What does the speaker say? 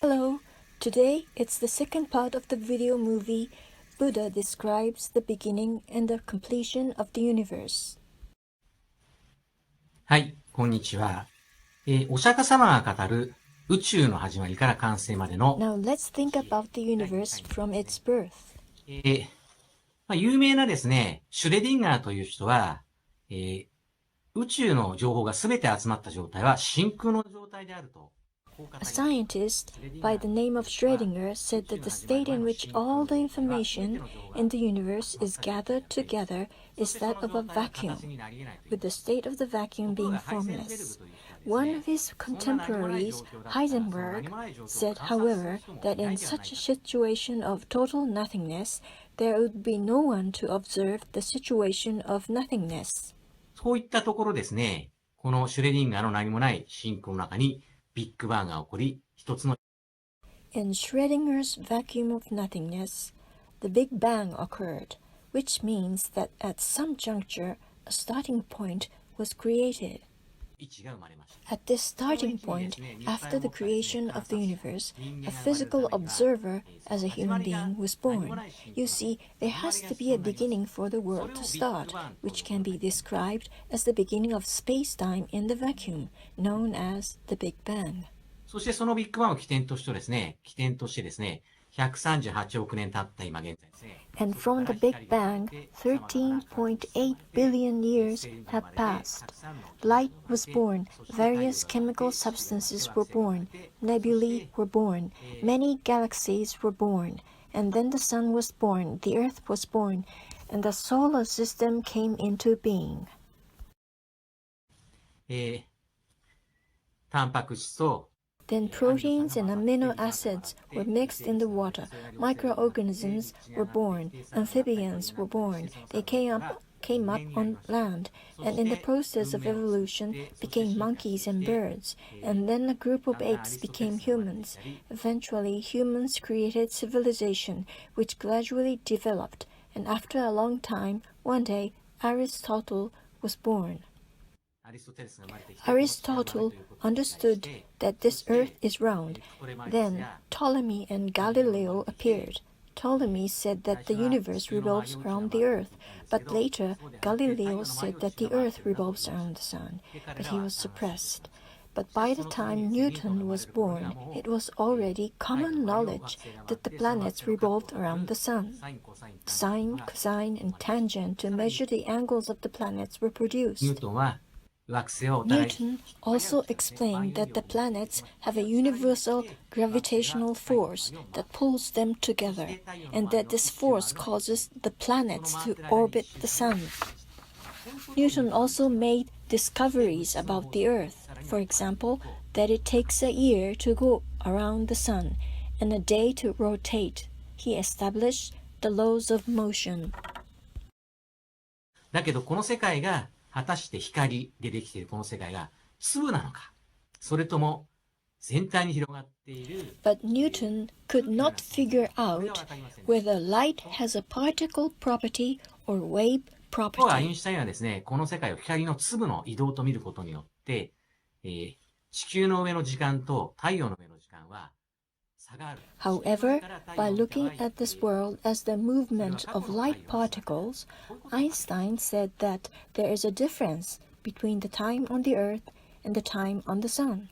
Hello, today it's the second part of the video movie Buddha describes the beginning and the completion of the universe. はい、こんにちは。お釈迦様が語る宇宙の始まりから完成までの Now let's think about the universe from its birth. 有名なですね、シュレディンガーという人は、宇宙の情報がすべて集まった状態は真空の状態であると。A scientist by the name of Schrödinger said that the state in which all the information in the universe is gathered together is that of a vacuum, with the state of the vacuum being formless. One of his contemporaries, Heisenberg, said, however, that in such a situation of total nothingness, there would be no one to observe the situation of nothingness. そういったところですね、このシュレディンガーの何もない真空の中にビッグバンが起こり、一つの In Schrödinger's vacuum of nothingness, the Big Bang occurred, which means that at some juncture, a starting point was created. 位置が生まれました。 At this starting point, after the creation of the universe, a physical observer as a human being was born. You see, there has to be a beginning for the world to start, which can be described as the beginning of space-time in the vacuum, known as the Big Bang. そしてそのビッグバンを起点としてですね、138億年経った今現在ですね。 And from the Big Bang, 13.8 billion years have passed. Light was born, various chemical substances were born, nebulae were born, many galaxies were born, and then the sun was born, the earth was born, and the solar system came into being. タンパク質と Then proteins and amino acids were mixed in the water. Microorganisms were born. Amphibians were born. They came up on land, and in the process of evolution became monkeys and birds. And then a group of apes became humans. Eventually, humans created civilization, which gradually developed. And after a long time, one day, Aristotle was born. Aristotle understood that this earth is round. Then Ptolemy and Galileo appeared. Ptolemy said that the universe revolves around the earth, but later Galileo said that the earth revolves around the sun, but he was suppressed. But by the time Newton was born, it was already common knowledge that the planets revolved around the sun. Sine, cosine, and tangent to measure the angles of the planets were produced. Newton also explained that the planets have a universal gravitational force that pulls them together, and that this force causes the planets to orbit the sun. Newton also made discoveries about the Earth. For example, that it takes a year to go around the sun and a day to rotate. He established the laws of motion. だけどこの世界が果たして光でできているこの世界が粒なのか、それとも全体に広がっている。But Newton could not figure out whether light has a particle property or wave ところがアイン property. シュタインはですね、この世界を光の粒の移動と見ることによって、地球の上の時間と太陽の上の時間は差がある。 However, by looking at this world as the movement of light particles, Einstein said that there is a difference between the time on the Earth and the time on the sun.